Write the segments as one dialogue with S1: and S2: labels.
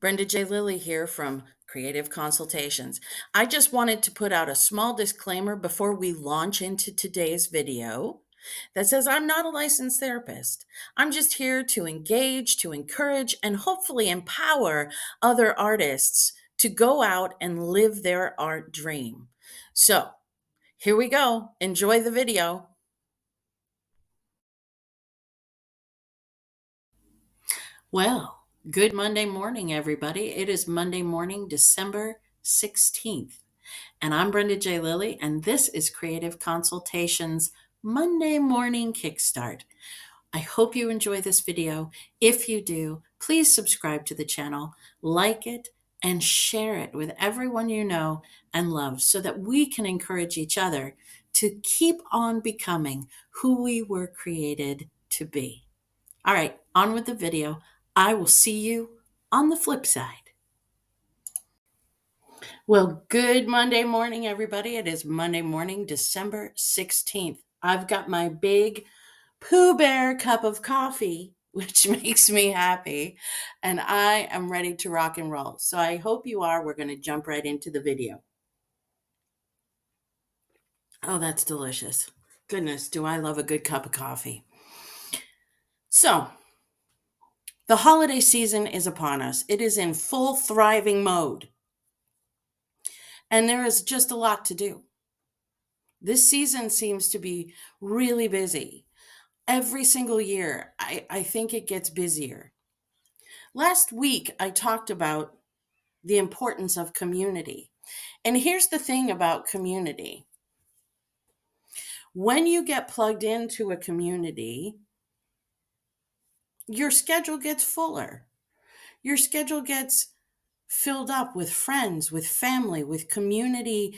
S1: Brenda J. Lilly here from Creative Consultations. I just wanted to put out a small disclaimer before we launch into today's video that says I'm not a licensed therapist. I'm just here to engage, to encourage, and hopefully empower other artists to go out and live their art dream. So here we go. Enjoy the video. Well, good Monday morning, everybody. It is Monday morning, December 16th. And I'm Brenda J. Lilly, and this is Creative Consultations Monday Morning Kickstart. I hope you enjoy this video. If you do, please subscribe to the channel, like it, and share it with everyone you know and love so that we can encourage each other to keep on becoming who we were created to be. All right, on with the video. I will see you on the flip side. Well, good Monday morning, everybody. It is Monday morning, December 16th. I've got my big Pooh Bear cup of coffee, which makes me happy, and I am ready to rock and roll. So I hope you are. We're going to jump right into the video. Oh, that's delicious. Goodness, do I love a good cup of coffee. So, the holiday season is upon us. It is in full thriving mode. And there is just a lot to do. This season seems to be really busy. Every single year, I think it gets busier. Last week, I talked about the importance of community. And here's the thing about community. When you get plugged into a community, your schedule gets fuller. Your schedule gets filled up with friends, with family, with community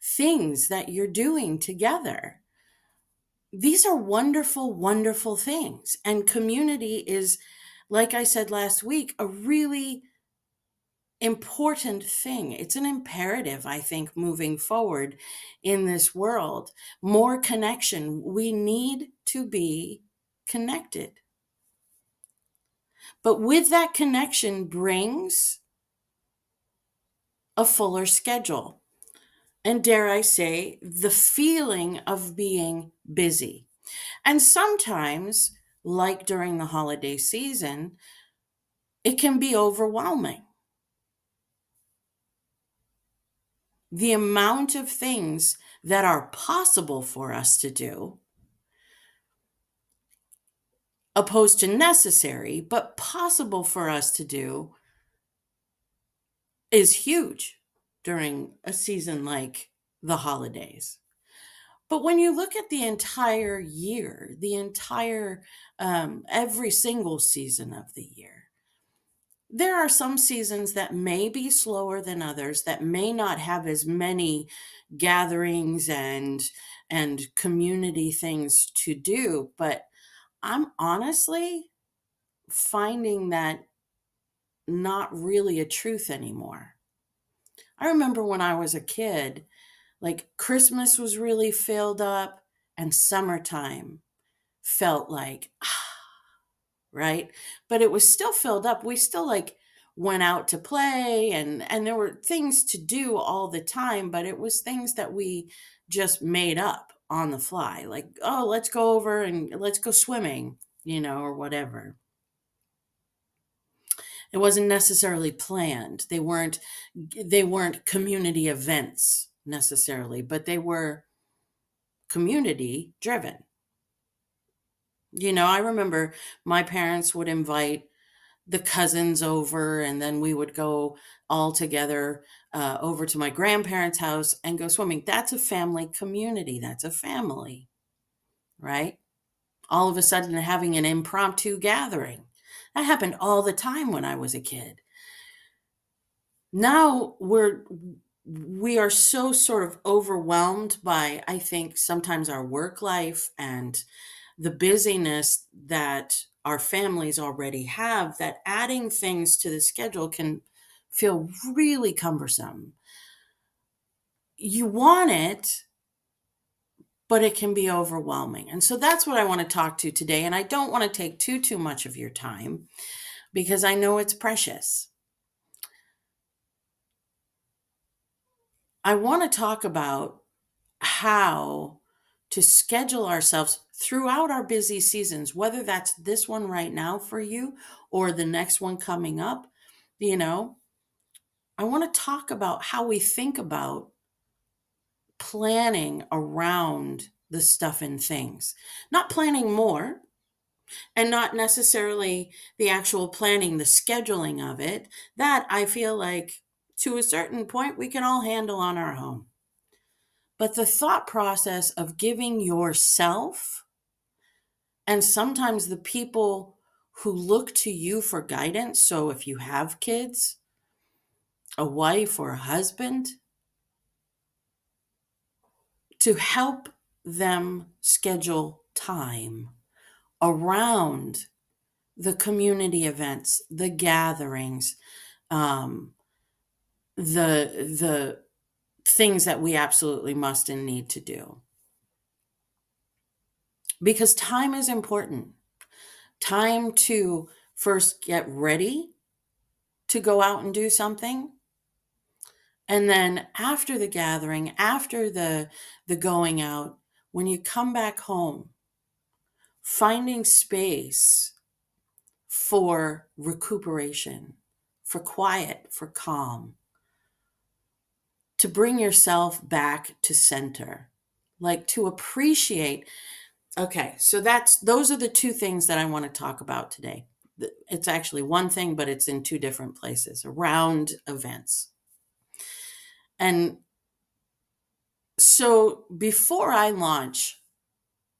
S1: things that you're doing together. These are wonderful, wonderful things. And community is, like I said last week, a really important thing. It's an imperative, I think, moving forward in this world. More connection. We need to be connected. But with that connection brings a fuller schedule. And dare I say, the feeling of being busy. And sometimes, like during the holiday season, it can be overwhelming. The amount of things that are possible for us to do, opposed to necessary, but possible for us to do, is huge during a season like the holidays. But when you look at the entire year, every single season of the year, there are some seasons that may be slower than others, that may not have as many gatherings and community things to do. But I'm honestly finding that not really a truth anymore. I remember when I was a kid, like Christmas was really filled up and summertime felt like, right? But it was still filled up. We still like went out to play and there were things to do all the time, but it was things that we just made up on the fly. Like, oh, let's go over and let's go swimming, or whatever. It wasn't necessarily planned. They weren't community events necessarily, but they were community driven. I remember my parents would invite the cousins over, and then we would go all together over to my grandparents' house and go swimming. That's a family community. That's a family, right? All of a sudden having an impromptu gathering. That happened all the time when I was a kid. Now we are so sort of overwhelmed by, I think, sometimes our work life and the busyness that our families already have, that adding things to the schedule can feel really cumbersome. You want it, but it can be overwhelming. And so that's what I want to talk to today. And I don't want to take too much of your time because I know it's precious. I want to talk about how to schedule ourselves throughout our busy seasons, whether that's this one right now for you or the next one coming up. You know, I want to talk about how we think about planning around the stuff and things, not planning more, and not necessarily the actual planning, the scheduling of it. That I feel like to a certain point we can all handle on our own. But the thought process of giving yourself, and sometimes the people who look to you for guidance, so if you have kids, a wife, or a husband, to help them schedule time around the community events, the gatherings, um, the things that we absolutely must and need to do. Because time is important. Time to first get ready to go out and do something. And then after the gathering, after the going out, when you come back home, finding space for recuperation, for quiet, for calm, to bring yourself back to center, like to appreciate. Okay, so those are the two things that I want to talk about today. It's actually one thing, but it's in two different places around events. And so before I launch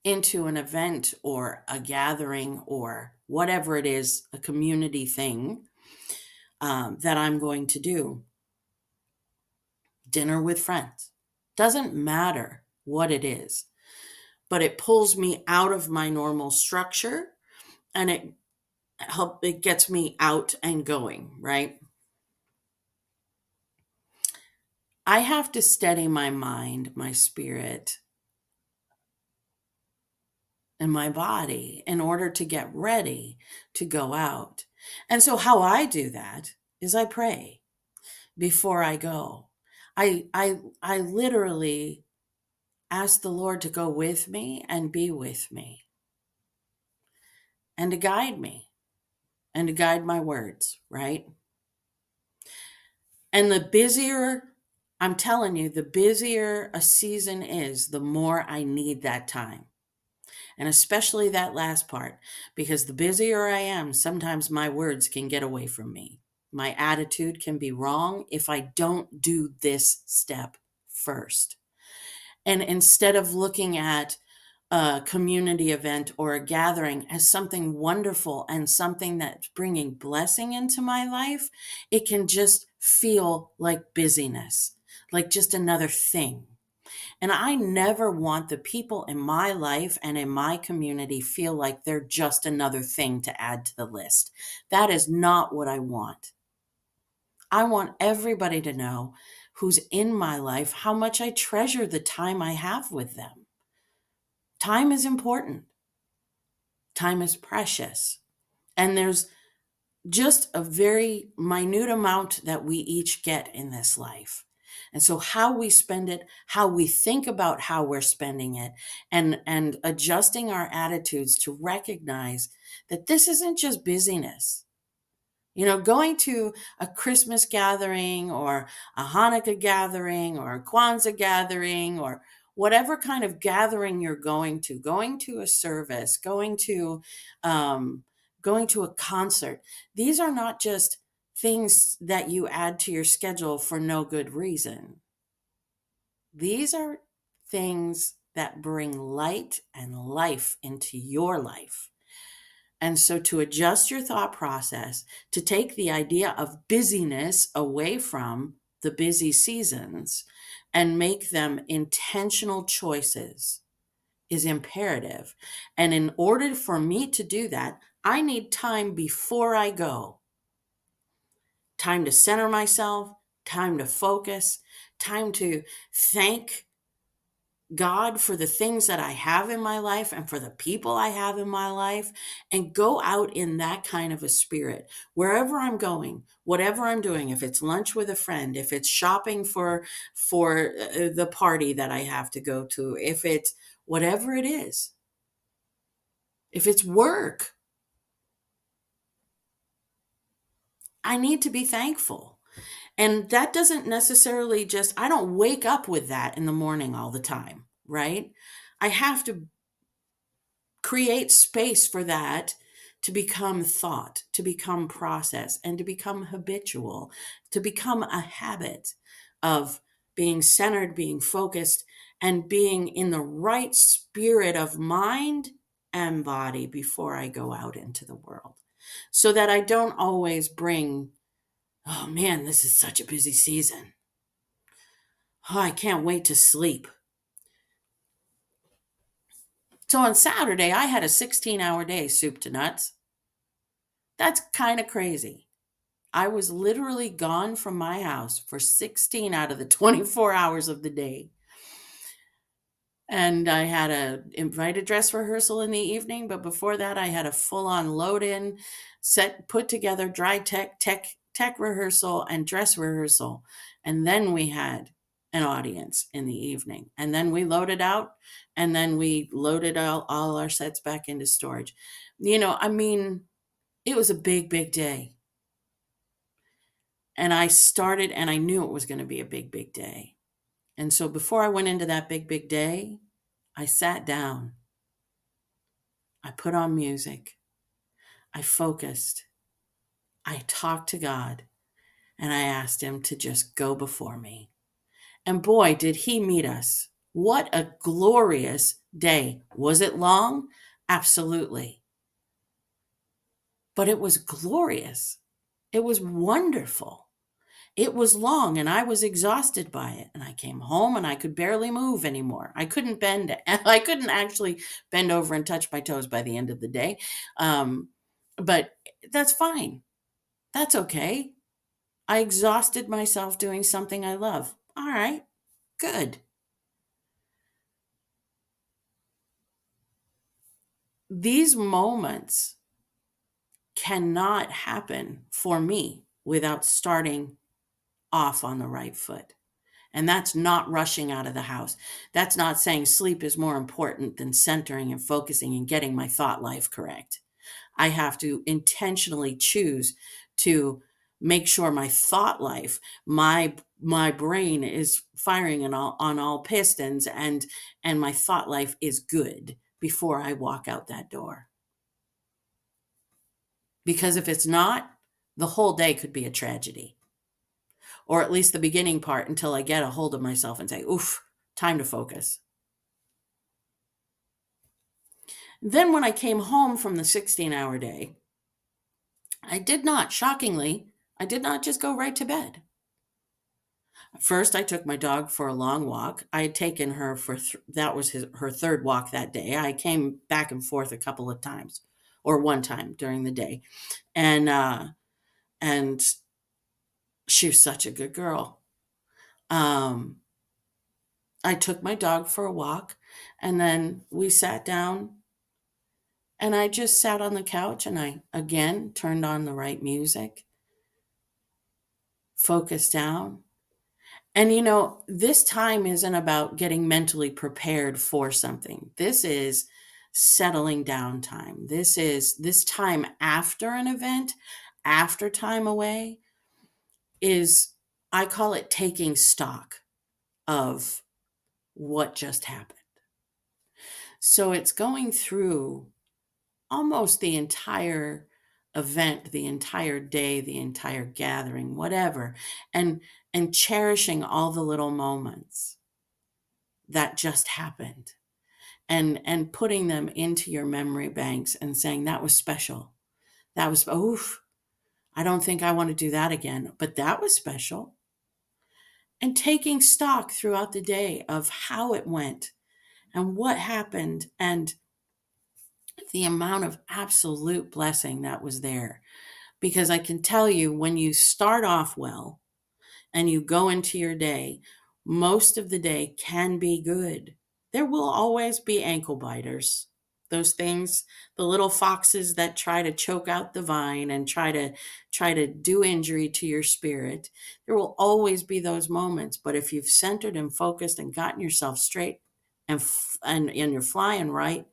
S1: into an event or a gathering or whatever it is, a community thing that I'm going to do, dinner with friends, doesn't matter what it is, but it pulls me out of my normal structure, and it gets me out and going, right? I have to steady my mind, my spirit, and my body in order to get ready to go out. And so how I do that is I pray before I go. I literally ask the Lord to go with me and be with me and to guide me and to guide my words, right? And the busier, I'm telling you, the busier a season is, the more I need that time. And especially that last part, because the busier I am, sometimes my words can get away from me. My attitude can be wrong if I don't do this step first. And instead of looking at a community event or a gathering as something wonderful and something that's bringing blessing into my life, it can just feel like busyness, like just another thing. And I never want the people in my life and in my community feel like they're just another thing to add to the list. That is not what I want. I want everybody to know who's in my life how much I treasure the time I have with them. Time is important. Time is precious. And there's just a very minute amount that we each get in this life. And so how we spend it, how we think about how we're spending it, and adjusting our attitudes to recognize that this isn't just busyness. Going to a Christmas gathering or a Hanukkah gathering or a Kwanzaa gathering or whatever kind of gathering you're going to a service, um, going to a concert. These are not just things that you add to your schedule for no good reason. These are things that bring light and life into your life. And so to adjust your thought process, to take the idea of busyness away from the busy seasons and make them intentional choices is imperative. And in order for me to do that, I need time before I go. Time to center myself, time to focus, time to thank God for the things that I have in my life and for the people I have in my life, and go out in that kind of a spirit wherever I'm going, whatever I'm doing. If it's lunch with a friend, if it's shopping for the party that I have to go to, if it's whatever it is, if it's work, I need to be thankful. And that doesn't necessarily just, I don't wake up with that in the morning all the time, right? I have to create space for that to become thought, to become process, and to become habitual, to become a habit of being centered, being focused, and being in the right spirit of mind and body before I go out into the world. So that I don't always bring, oh man, this is such a busy season. Oh, I can't wait to sleep. So on Saturday, I had a 16-hour day, soup to nuts. That's kind of crazy. I was literally gone from my house for 16 out of the 24 hours of the day. And I had a invited dress rehearsal in the evening, but before that I had a full-on load in, set put together dry tech rehearsal and dress rehearsal. And then we had an audience in the evening. And then we loaded out, and then we loaded all our sets back into storage. I mean, it was a big, big day. And I started, and I knew it was going to be a big, big day. And so before I went into that big, big day, I sat down. I put on music. I focused. I talked to God, and I asked Him to just go before me. And boy, did He meet us. What a glorious day. Was it long? Absolutely. But it was glorious. It was wonderful. It was long, and I was exhausted by it. And I came home and I could barely move anymore. I couldn't bend. I couldn't actually bend over and touch my toes by the end of the day. But that's fine. That's okay. I exhausted myself doing something I love. All right, good. These moments cannot happen for me without starting off on the right foot. And that's not rushing out of the house. That's not saying sleep is more important than centering and focusing and getting my thought life correct. I have to intentionally choose to make sure my thought life, my brain is firing on all pistons, and my thought life is good before I walk out that door. Because if it's not, the whole day could be a tragedy, or at least the beginning part until I get a hold of myself and say, oof, time to focus. Then when I came home from the 16-hour day, shockingly, I did not just go right to bed. First, I took my dog for a long walk. I had taken her that was her third walk that day. I came back and forth a couple of times, or one time during the day, and she was such a good girl. Um, I took my dog for a walk, and then we sat down, and I just sat on the couch, and I again turned on the right music, focused down. And this time isn't about getting mentally prepared for something. This is settling down time. This time after an event, after time away, is, I call it taking stock of what just happened. So it's going through almost the entire event, the entire day, the entire gathering, whatever, and cherishing all the little moments that just happened, and putting them into your memory banks and saying that was special. That was, oof, I don't think I want to do that again, but that was special. And taking stock throughout the day of how it went and what happened, and the amount of absolute blessing that was there. Because I can tell you, when you start off well and you go into your day, most of the day can be good. There will always be ankle biters. Those things, the little foxes that try to choke out the vine and try to do injury to your spirit. There will always be those moments, but if you've centered and focused and gotten yourself straight and you're flying right,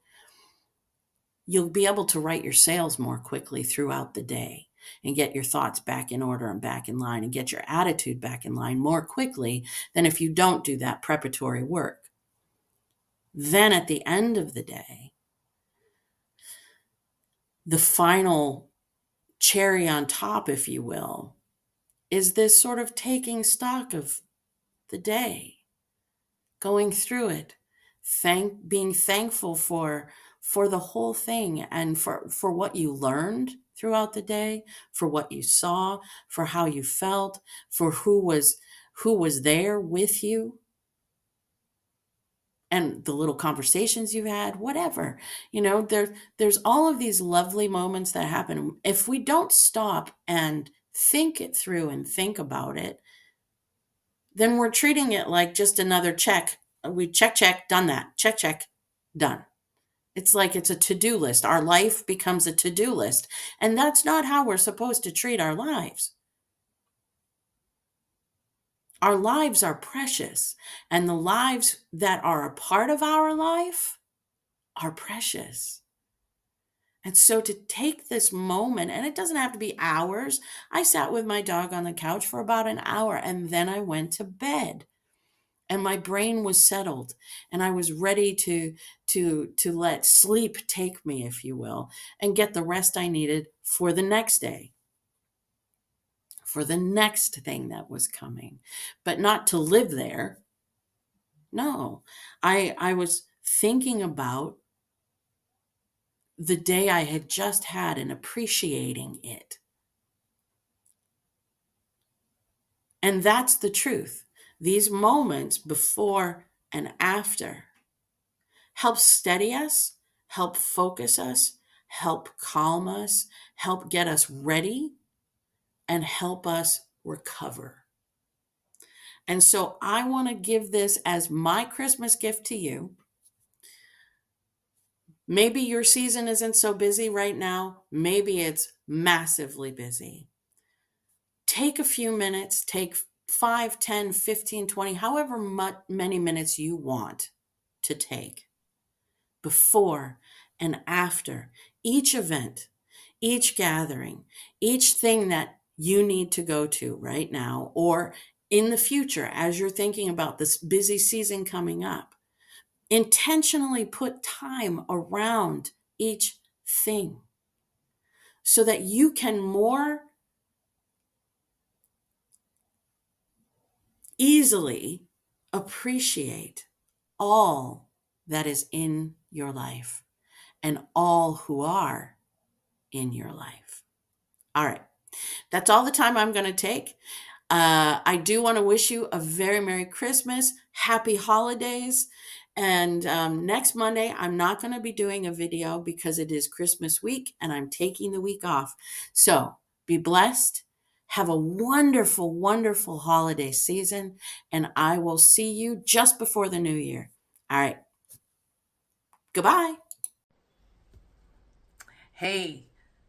S1: you'll be able to write your sails more quickly throughout the day and get your thoughts back in order and back in line and get your attitude back in line more quickly than if you don't do that preparatory work. Then at the end of the day, the final cherry on top, if you will, is this sort of taking stock of the day, going through it, being thankful for the whole thing and for what you learned throughout the day, for what you saw, for how you felt, for who was there with you and the little conversations you had, whatever. There's all of these lovely moments that happen. If we don't stop and think it through and think about it, then we're treating it like just another check. We check, done that. Check, done. It's like it's a to-do list. Our life becomes a to-do list. And that's not how we're supposed to treat our lives. Our lives are precious, and the lives that are a part of our life are precious. And so to take this moment, and it doesn't have to be hours. I sat with my dog on the couch for about an hour, and then I went to bed. And my brain was settled, and I was ready to let sleep take me, if you will, and get the rest I needed for the next day, for the next thing that was coming, but not to live there. No, I was thinking about the day I had just had and appreciating it. And that's the truth. These moments before and after help steady us, help focus us, help calm us, help get us ready, and help us recover. And so I want to give this as my Christmas gift to you. Maybe your season isn't so busy right now. Maybe it's massively busy. Take a few minutes, take 5, 10, 15, 20, however many minutes you want to take before and after each event, each gathering, each thing that you need to go to right now or in the future as you're thinking about this busy season coming up. Intentionally put time around each thing so that you can more easily appreciate all that is in your life and all who are in your life. All right. That's all the time I'm going to take. I do want to wish you a very Merry Christmas, Happy Holidays. And next Monday, I'm not going to be doing a video because it is Christmas week and I'm taking the week off. So be blessed. Have a wonderful, wonderful holiday season. And I will see you just before the new year. All right. Goodbye. Hey,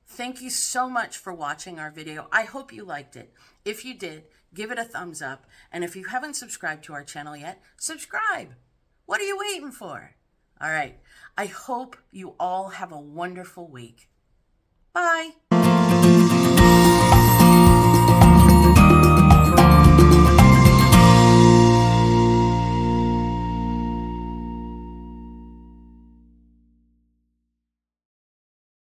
S1: thank you so much for watching our video. I hope you liked it. If you did, give it a thumbs up. And if you haven't subscribed to our channel yet, subscribe. What are you waiting for? All right. I hope you all have a wonderful week. Bye.